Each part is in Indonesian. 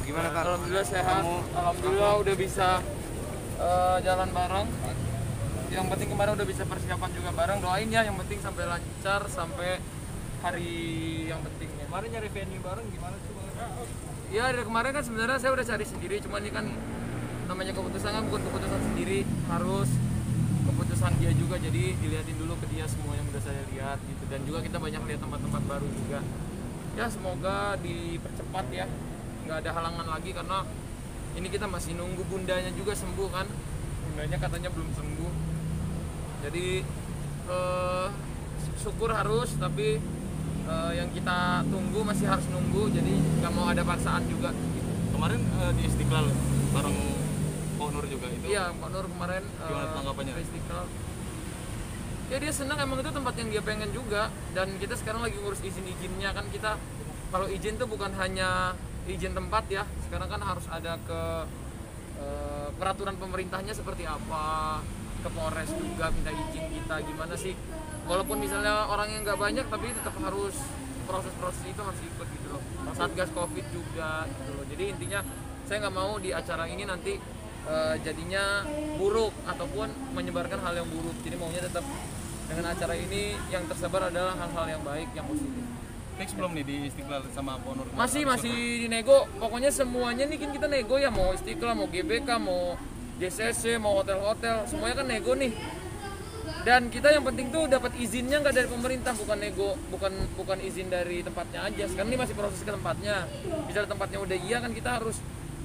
Gimana Kak? Alhamdulillah sehat. Alhamdulillah udah bisa jalan bareng. Yang penting kemarin udah bisa persiapan juga bareng. Doain ya, yang penting sampai lancar sampai hari yang penting. Kemarin nyari venue bareng gimana sih Bang? Ya dari kemarin kan sebenarnya saya udah cari sendiri, cuman ini kan namanya keputusan kan bukan keputusan sendiri, harus keputusan dia juga, jadi dilihatin dulu ke dia semua yang udah saya lihat gitu. Dan juga kita banyak lihat tempat-tempat baru juga. Ya semoga dipercepat ya, nggak ada halangan lagi karena ini kita masih nunggu bundanya juga sembuh kan. Bundanya katanya belum sembuh. Jadi syukur harus, tapi yang kita tunggu masih harus nunggu, jadi nggak mau ada paksaan juga gitu. Kemarin di Istiqlal bareng Pak Nur juga itu. Iya, Pak Nur kemarin gimana tanggapannya? ke Istiqlal. Ya dia senang, emang itu tempat yang dia pengen juga, dan kita sekarang lagi ngurus izin-izinnya kan. Kita kalau izin tuh bukan hanya izin tempat ya, sekarang kan harus ada ke peraturan pemerintahnya seperti apa, ke Polres juga minta izin kita gimana sih. Walaupun misalnya orang yang nggak banyak, tapi tetap harus proses-proses itu harus ikut gitu loh. Satgas Covid juga gitu loh. Jadi intinya saya nggak mau di acara ini nanti jadinya buruk ataupun menyebarkan hal yang buruk. Jadi maunya tetap dengan acara ini yang tersebar adalah hal-hal yang baik, yang positif. Fix belum nih di Istiqlal sama Pak Nur? Masih dinego. Pokoknya semuanya nih kan kita nego ya, mau Istiqlal, mau GBK, mau JCC, mau hotel-hotel, semuanya kan nego nih. Dan kita yang penting tuh dapat izinnya nggak dari pemerintah, bukan nego, bukan izin dari tempatnya aja. Sekarang ini masih proses ke tempatnya. Misalnya tempatnya udah iya kan kita harus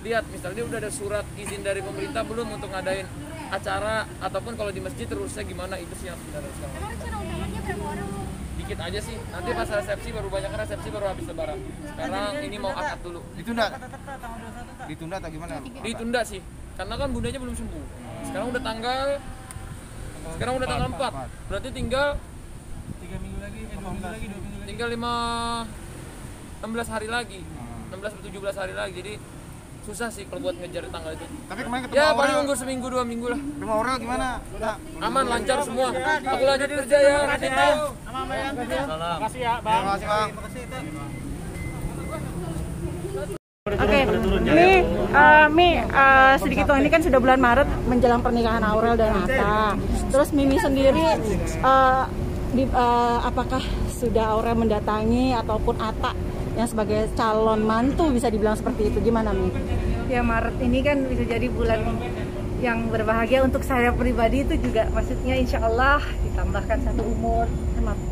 lihat, misalnya udah ada surat izin dari pemerintah belum untuk ngadain acara, ataupun kalau di masjid terusnya gimana, itu sih yang sebenarnya sekarang. Emang acara undangannya berapa orang? Dikit aja sih, nanti pas resepsi baru banyak, kan resepsi baru habis lebaran. Sekarang ini mau akad dulu. Ditunda atau gimana? Ditunda sih, karena kan bundanya belum sembuh. Sekarang udah tanggal 4. Berarti tinggal 3 minggu lagi, 2 minggu lagi. tinggal 16 hari lagi. 16 atau 17 hari lagi. Jadi susah sih kalau buat ngejar tanggal itu. Tapi kemarin ketemu Ya Aurel. paling nunggu seminggu 2 minggu lah. Ketemu Aurel gimana? Nah, Aman, lancar semua. Aku lanjut kerja ya. Nanti tahu. Salam. terima kasih Bang. Oke, sedikit dong, ini kan sudah bulan Maret menjelang pernikahan Aurel dan Atta. Terus Mimi sendiri, apakah sudah Aurel mendatangi ataupun Atta yang sebagai calon mantu, bisa dibilang seperti itu? Gimana Mi? Ya Maret ini kan bisa jadi bulan yang berbahagia untuk saya pribadi, itu juga maksudnya insya Allah ditambahkan 1 umur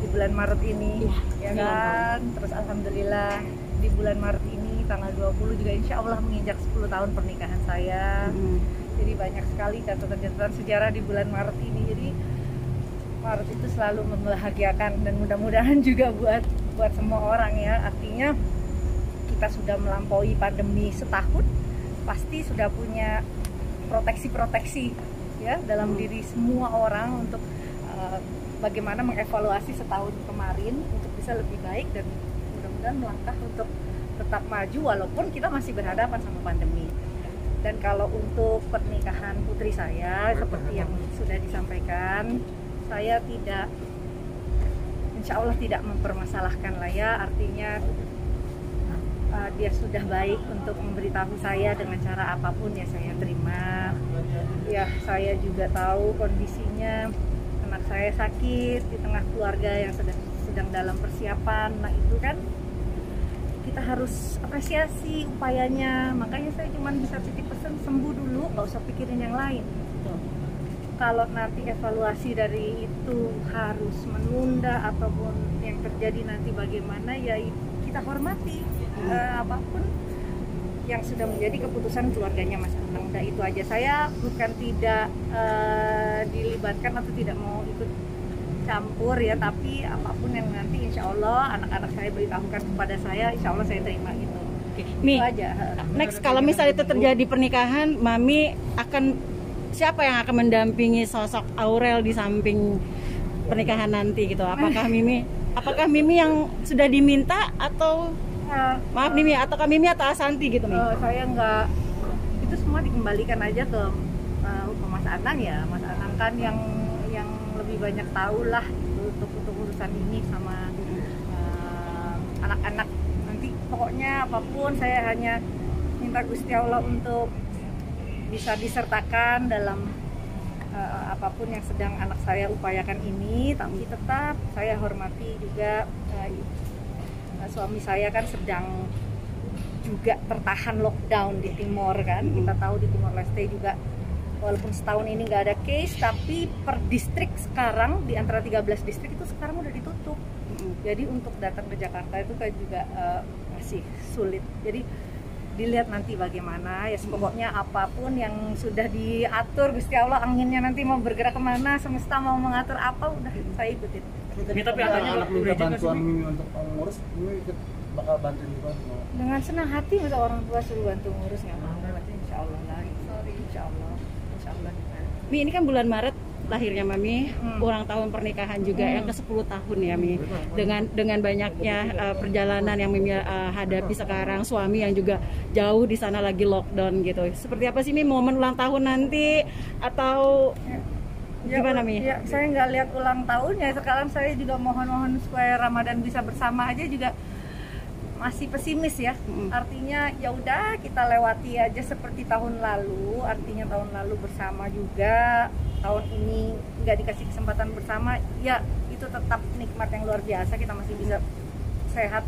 di bulan Maret ini, ya kan. Terus alhamdulillah di bulan Maret ini tanggal 20 juga insya Allah menginjak 10 tahun pernikahan saya. Jadi banyak sekali catatan-catatan sejarah di bulan Maret ini. Jadi Maret itu selalu membahagiakan, dan mudah-mudahan juga buat semua orang ya. Artinya kita sudah melampaui pandemi setahun, pasti sudah punya proteksi ya dalam diri semua orang untuk bagaimana mengevaluasi setahun kemarin untuk bisa lebih baik, dan mudah-mudahan melangkah untuk tetap maju walaupun kita masih berhadapan sama pandemi. Dan kalau untuk pernikahan putri saya, seperti yang sudah disampaikan, saya tidak, insya Allah tidak mempermasalahkan lah ya. Artinya dia sudah baik untuk memberitahu saya dengan cara apapun, ya saya terima. Ya saya juga tahu kondisinya, anak saya sakit di tengah keluarga yang sedang dalam persiapan. Nah itu kan kita harus apresiasi upayanya. Makanya saya cuma bisa titip pesan, sembuh dulu, nggak usah pikirin yang lain. Kalau nanti evaluasi dari itu harus menunda ataupun yang terjadi nanti bagaimana, ya kita hormati apapun yang sudah menjadi keputusan keluarganya Mas Anang. Udah itu aja. Saya bukan tidak dilibatkan atau tidak mau ikut campur ya, tapi apapun yang nanti insya Allah anak-anak saya beritahukan kepada saya, insya Allah saya terima gitu. Mi, Itu aja. next kalau misalnya itu terjadi pernikahan, Mami siapa yang akan mendampingi sosok Aurel di samping pernikahan nanti gitu? Apakah Mimi yang sudah diminta atau maaf Mimi, ataukah Mimi atau Asanti gitu Mi? Saya nggak, itu semua dikembalikan aja ke Mas Anang ya. Mas Anang kan yang lebih banyak tahu lah gitu, untuk urusan ini sama anak-anak. Nanti pokoknya apapun saya hanya minta Gusti Allah untuk bisa disertakan dalam apapun yang sedang anak saya upayakan ini, tapi tetap saya hormati juga suami saya kan sedang juga tertahan lockdown di Timor kan. Kita tahu di Timor Leste juga walaupun setahun ini nggak ada case, tapi per distrik sekarang di antara 13 distrik itu sekarang udah ditutup. Jadi untuk datang ke Jakarta itu kan juga masih sulit. Jadi dilihat nanti bagaimana ya, pokoknya apapun yang sudah diatur Gusti Allah, anginnya nanti mau bergerak kemana, semesta mau mengatur apa, udah saya ikutin. Ini tapi katanya anak minta bantuan Mimi untuk ngurus, Mimi ikut bakal bantuin juga. Dengan senang hati masa orang tua suruh bantu ngurus, nggak mau. Insya Allah lah, insya Allah. Mi, ini kan bulan Maret lahirnya Mami, ulang tahun pernikahan juga yang ke-10 tahun ya Mi. Dengan banyaknya perjalanan yang Mimi hadapi sekarang, suami yang juga jauh di sana lagi lockdown gitu. Seperti apa sih Mi momen ulang tahun nanti, atau gimana Mi? Ya, saya nggak lihat ulang tahunnya. Sekarang saya juga mohon supaya Ramadan bisa bersama aja juga masih pesimis ya. Artinya ya udah kita lewati aja seperti tahun lalu. Artinya tahun lalu bersama juga, tahun ini nggak dikasih kesempatan bersama, ya itu tetap nikmat yang luar biasa. Kita masih bisa sehat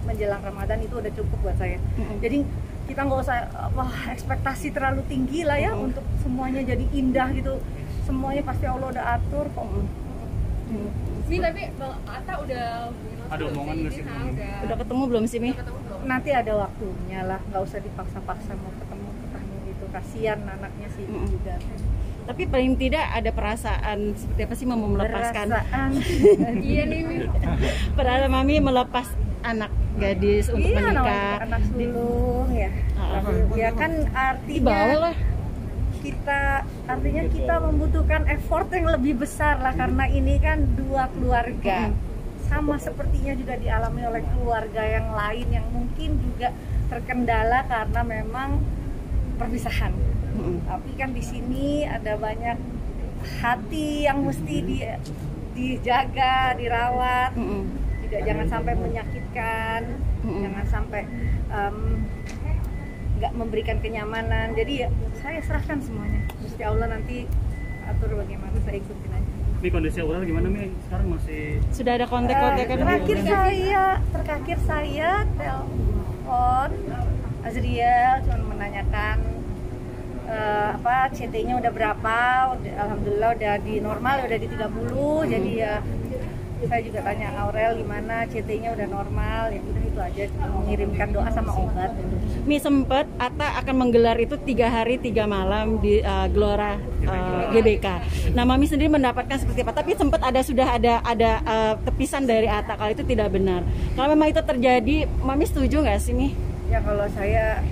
menjelang Ramadan, itu udah cukup buat saya. Jadi kita nggak usah ekspektasi terlalu tinggi lah ya, untuk semuanya jadi indah gitu. Semuanya pasti Allah udah atur kok. Mi, tapi Bang Atta udah ada omongan nggak sih? Udah ketemu belum sih Mi? Nanti ada waktunya lah, nggak usah dipaksa-paksa mau ketemu gitu. Kasihan anaknya sih juga. Tapi paling tidak ada perasaan seperti apa sih mau melepaskan? Perasaan. Iya nih Mi. Iya, Mami melepas anak gadis untuk menikah. Anak sulung ya. Ya kan artinya kita membutuhkan effort yang lebih besar lah, karena ini kan dua keluarga. Sama sepertinya juga dialami oleh keluarga yang lain yang mungkin juga terkendala karena memang perpisahan. Tapi kan di sini ada banyak hati yang mesti dijaga, dirawat. Juga jangan sampai menyakitkan, jangan sampai nggak memberikan kenyamanan. Jadi ya saya serahkan semuanya. Gusti Allah nanti atur bagaimana, saya ikutin aja. Ini kondisi Aurel gimana Mi? Sekarang masih Sudah ada kontak-kontakan? Terakhir saya telepon Azriel cuma menanyakan CT-nya udah berapa. Alhamdulillah udah di normal, udah di 30. Jadi ya saya juga tanya Aurel gimana, CT-nya udah normal, ya udah itu aja, cuma mengirimkan doa sama obat. Mi, sempet Atta akan menggelar itu 3 hari 3 malam di Gelora GBK. Nah Mami sendiri mendapatkan seperti apa? Tapi sempat sudah ada tepisan dari Atta kalau itu tidak benar. Kalau memang itu terjadi, Mami setuju nggak sih Mi? Ya kalau saya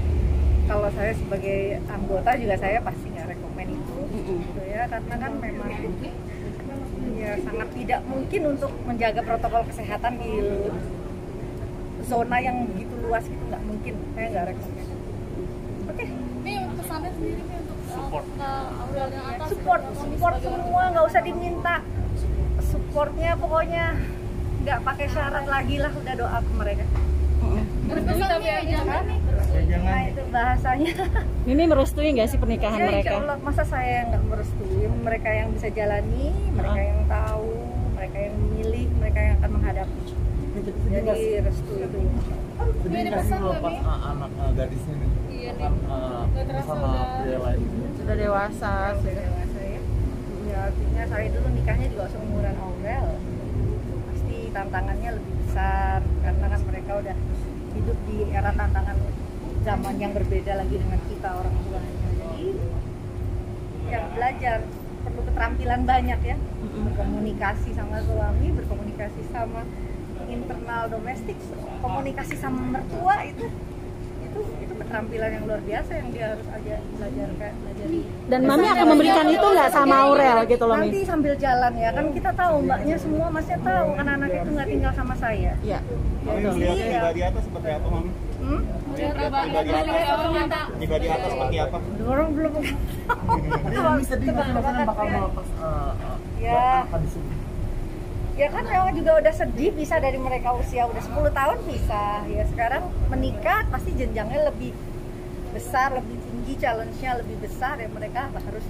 sebagai anggota juga saya pasti nggak rekomen itu, gitu ya, karena kan memang ya sangat tidak mungkin untuk menjaga protokol kesehatan di zona yang begitu luas gitu, nggak mungkin. Saya nggak rekomen. Oke. Mi, pesannya sendiri Mi untuk support Aurel yang atas. Support semua, nggak usah diminta. Supportnya pokoknya nggak pakai syarat lagi lah, udah doa ke mereka. Berpesan Mi, jangan nih. Nah itu bahasanya. Mimi merestui nggak sih pernikahan Ya, mereka? insya Allah, masa saya nggak merestui? Mereka yang bisa jalani, mereka yang tahu, mereka yang memilih, mereka yang akan menghadapi. Jadi restu itu. Sedih nggak sih melepas anak gadisnya nih? Iya nih. Kan Nggak terasa sama udah. pria lain. Sudah dewasa. Dewasa ya. Ya artinya saya dulu nikahnya juga seumuran Aurel. Pasti tantangannya lebih besar karena kan mereka udah hidup di era tantangan zaman yang berbeda lagi dengan kita orang tuanya. Jadi ya belajar, perlu keterampilan banyak ya, berkomunikasi sama suami, berkomunikasi sama internal domestik, komunikasi sama mertua itu keterampilan yang luar biasa yang dia harus pelajari. Dan Mami akan memberikan itu nggak sama Aurel gitu loh Mi? Nanti sambil jalan ya, kan kita tahu mbaknya semua, masnya tahu anak-anak itu nggak tinggal sama saya. Iya. Mami Jadi melihat ya, pribadi atas seperti apa Mami? Pribadi atas seperti apa? orang belum. Tapi Mami sedih nggak sih maksudnya bakal melepas Ya. anak di sini? Ya kan memang juga udah sedih, bisa dari mereka usia udah 10 tahun bisa. Ya sekarang menikah pasti jenjangnya lebih besar, lebih tinggi, challenge-nya lebih besar, ya mereka harus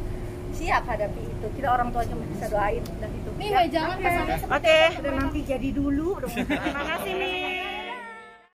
siap hadapi itu. Kita orang tua cuma bisa doain dan itu. Nih, jangan pesannya Oke. Udah nanti jadi dulu. Terima kasih nih.